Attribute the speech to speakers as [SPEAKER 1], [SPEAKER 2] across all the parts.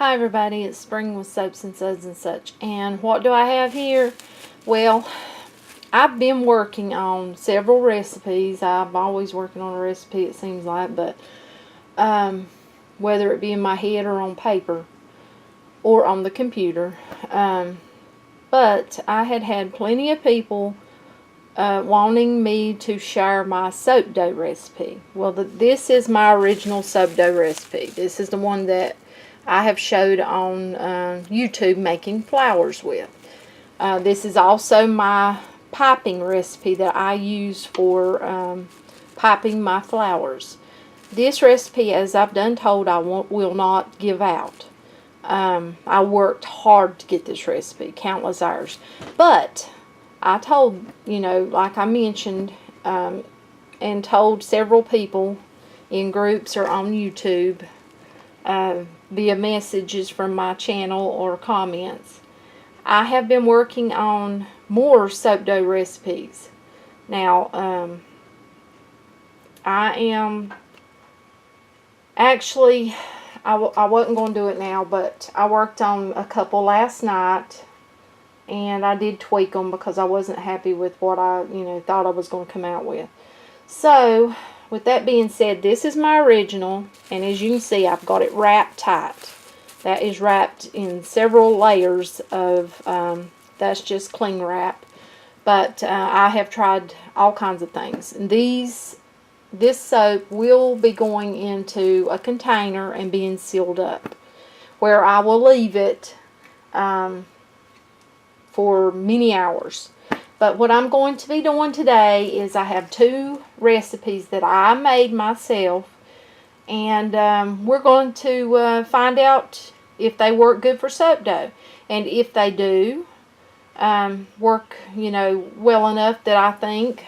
[SPEAKER 1] Hi everybody, it's Spring with Soaps and Suds and such. And what do I have here? Well, I've been working on several recipes. I'm always working on a recipe, it seems like, but whether it be in my head or on paper or on the computer. But I had plenty of people wanting me to share my soap dough recipe. Well, this is my original soap dough recipe. This is the one that I have showed on YouTube making flowers with. This is also my piping recipe that I use for piping my flowers. This recipe, as I've done told, I will not give out. I worked hard to get this recipe, countless hours. But I told, like I mentioned, and told several people in groups or on YouTube via messages from my channel or comments. I have been working on more soap dough recipes. Now, I am actually, I wasn't going to do it now, but I worked on a couple last night, and I did tweak them because I wasn't happy with what I, thought I was going to come out with. So, with that being said, this is my original, and as you can see, I've got it wrapped tight. That is wrapped in several layers of, that's just cling wrap. But I have tried all kinds of things. And this soap will be going into a container and being sealed up, where I will leave it for many hours. But what I'm going to be doing today is I have two recipes that I made myself, and we're going to find out if they work good for soap dough. And if they do work, well enough that I think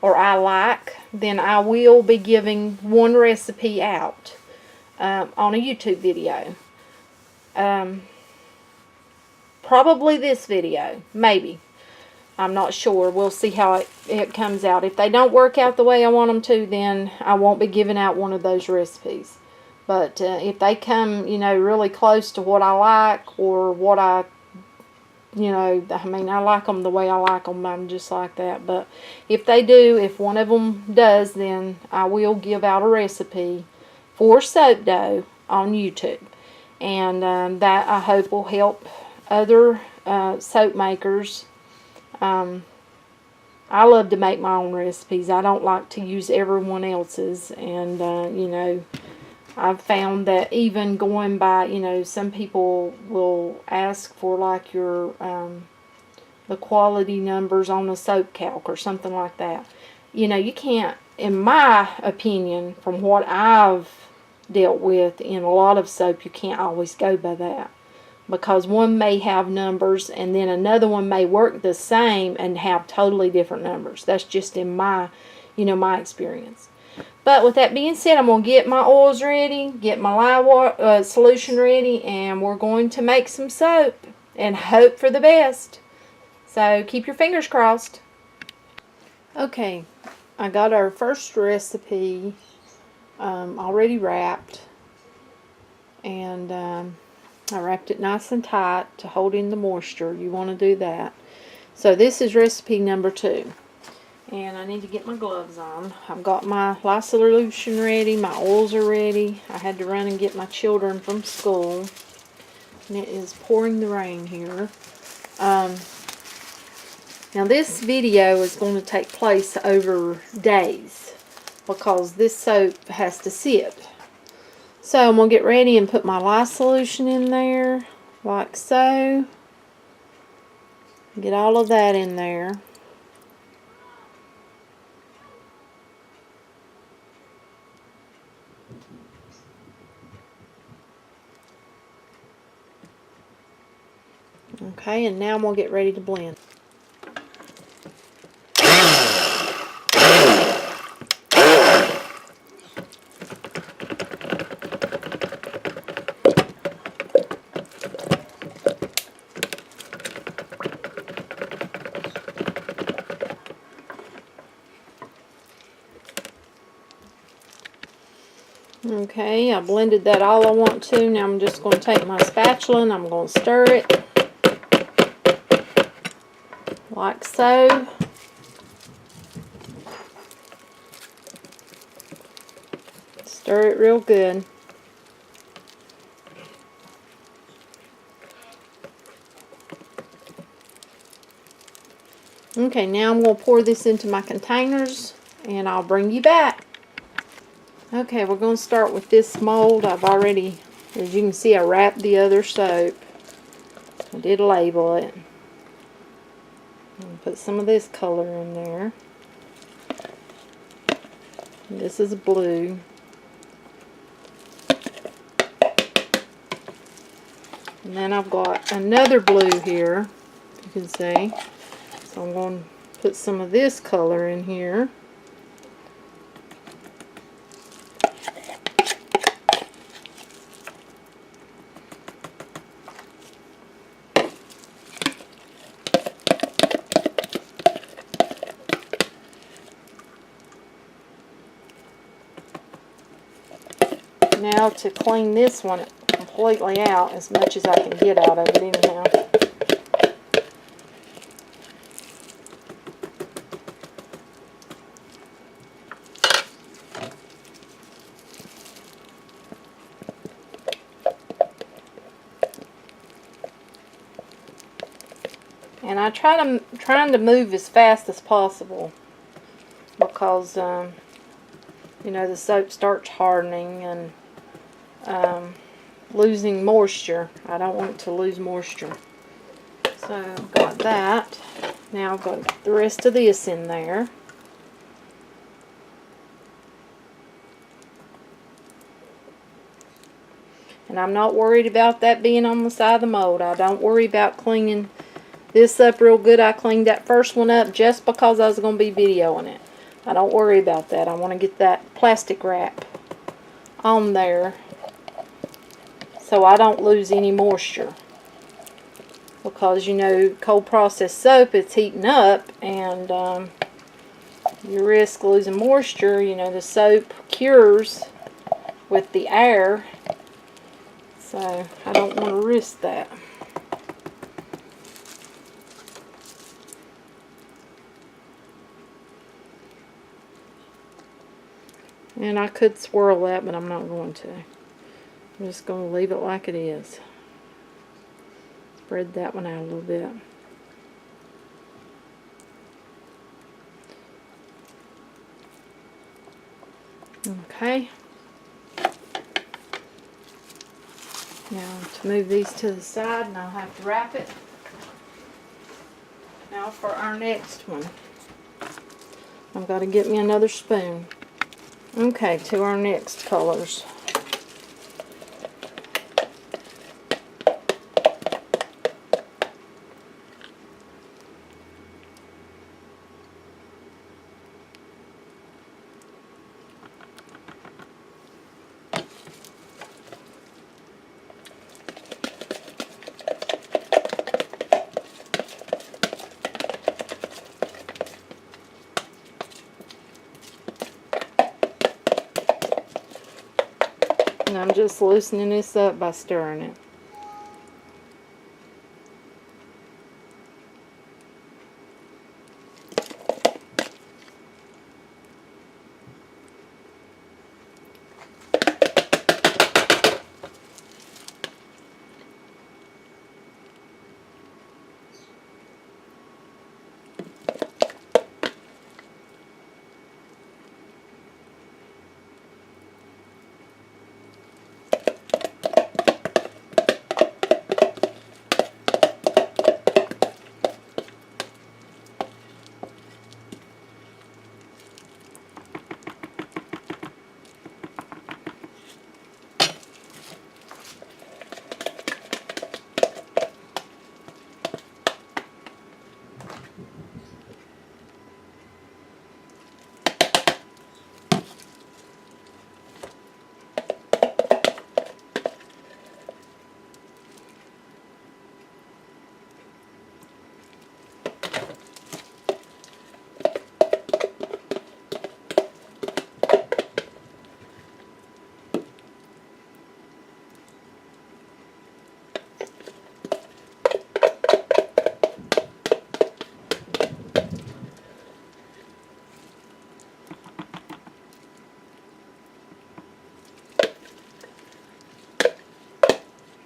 [SPEAKER 1] or I like, then I will be giving one recipe out on a YouTube video. Probably this video, maybe. I'm not sure. We'll see how it comes out. If they don't work out the way I want them to, then I won't be giving out one of those recipes. But if they come, really close to what I like, or what I like them the way I like them. I'm just like that. But if they do, if one of them does, then I will give out a recipe for soap dough on YouTube. And that I hope will help other soap makers. I love to make my own recipes. I don't like to use everyone else's. And, I've found that even going by, some people will ask for like your, the quality numbers on a soap calc or something like that. You can't, in my opinion, from what I've dealt with in a lot of soap, you can't always go by that. Because one may have numbers and then another one may work the same and have totally different numbers. That's just in my, my experience. But with that being said, I'm going to get my oils ready, get my lye water, solution ready, and we're going to make some soap and hope for the best. So keep your fingers crossed. Okay, I got our first recipe already wrapped, and I wrapped it nice and tight to hold in the moisture. You want to do that. So this is recipe number 2. And I need to get my gloves on. I've got my lye solution ready. My oils are ready. I had to run and get my children from school. And it is pouring the rain here. Now this video is going to take place over days, because this soap has to sit. So I'm going to get ready and put my lye solution in there, like so. Get all of that in there. Okay, and now I'm going to get ready to blend. Okay, I blended that all I want to. Now I'm just going to take my spatula and I'm going to stir it like so. Stir it real good. Okay, now I'm going to pour this into my containers and I'll bring you back. Okay, we're going to start with this mold. I've already, as you can see, I wrapped the other soap. I did label it. Put some of this color in there. This is blue. And then I've got another blue here, you can see. So I'm going to put some of this color in here. Now to clean this one completely out, as much as I can get out of it anyhow. And I trying to move as fast as possible because you know, the soap starts hardening and losing moisture. I don't want to lose moisture. So I've got that. Now I've got the rest of this in there. And I'm not worried about that being on the side of the mold. I don't worry about cleaning this up real good. I cleaned that first one up just because I was going to be videoing it. I don't worry about that. I want to get that plastic wrap on there so I don't lose any moisture. Because, you know, cold processed soap, it's heating up and you risk losing moisture. You know, the soap cures with the air. So I don't want to risk that. And I could swirl that, but I'm not going to. I'm just going to leave it like it is. Spread that one out a little bit. Okay. Now to move these to the side, and I'll have to wrap it. Now for our next one. I've got to get me another spoon. Okay, to our next colors. And I'm just loosening this up by stirring it.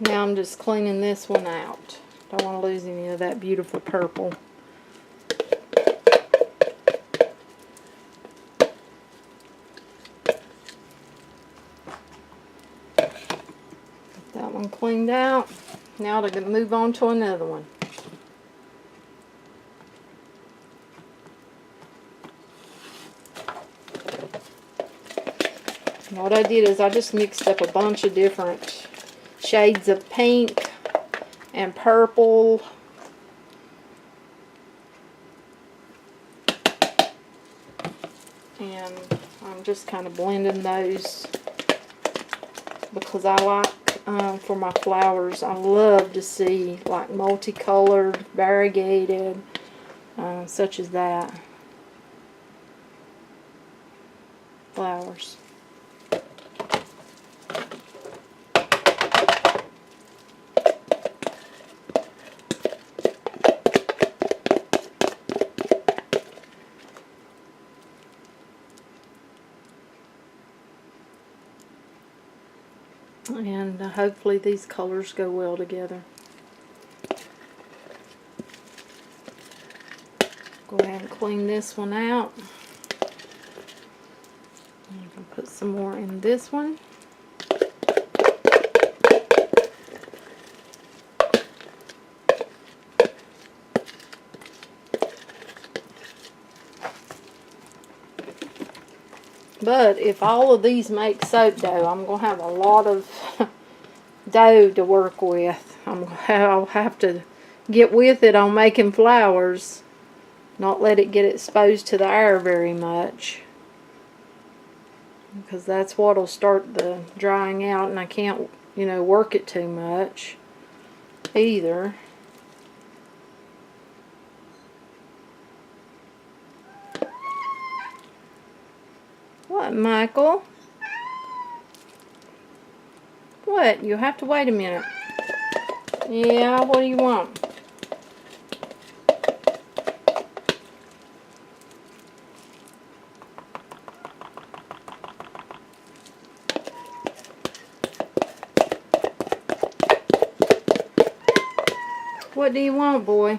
[SPEAKER 1] Now I'm just cleaning this one out. Don't want to lose any of that beautiful purple. That one cleaned out. Now to move on to another one. And what I did is I just mixed up a bunch of different shades of pink and purple. And I'm just kind of blending those because I like, for my flowers, I love to see like multicolored, variegated, such as that, flowers. And hopefully these colors go well together. Go ahead and clean this one out. And you can put some more in this one. But if all of these make soap dough, I'm going to have a lot of dough to work with. I'll have to get with it on making flowers. Not let it get exposed to the air very much. Because that's what will start the drying out, and I can't, work it too much either. What, Michael? What? You have to wait a minute. Yeah, what do you want? What do you want, boy?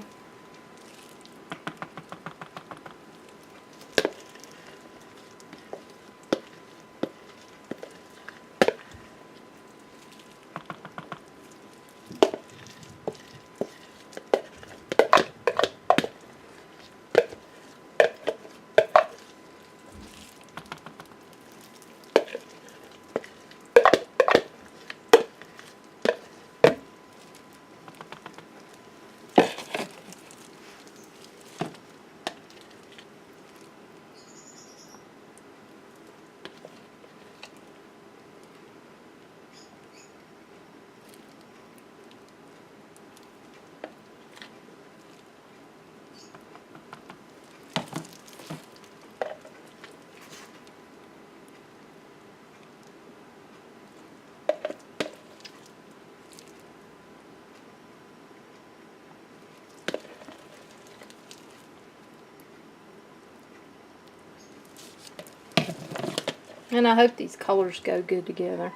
[SPEAKER 1] And I hope these colors go good together.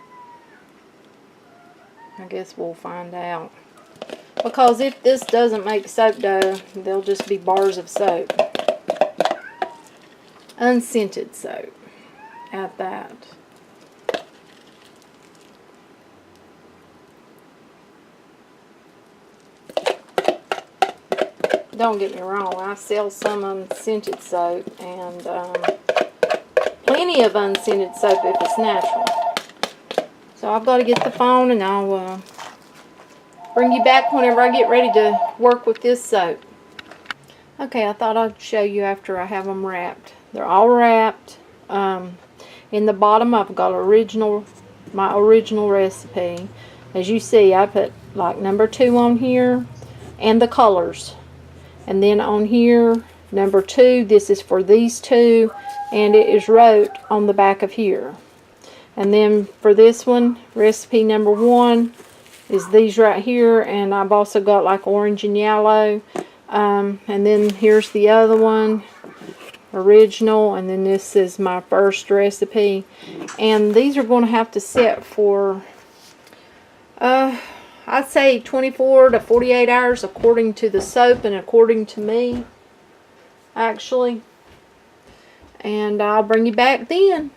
[SPEAKER 1] I guess we'll find out. Because if this doesn't make soap dough, they'll just be bars of soap. Unscented soap at that. Don't get me wrong, I sell some unscented soap, and plenty of unscented soap if it's natural. So I've got to get the phone, and I'll bring you back whenever I get ready to work with this soap. Okay, I thought I'd show you after I have them wrapped. They're all wrapped. In the bottom I've got my original recipe. As you see, I put like number 2 on here and the colors. And then on here, number 2, this is for these two, and it is wrote on the back of here. And then for this one, recipe number 1 is these right here, and I've also got like orange and yellow. And then here's the other one, original, and then this is my first recipe. And these are going to have to set for I'd say 24 to 48 hours according to the soap and according to me, actually. And I'll bring you back then.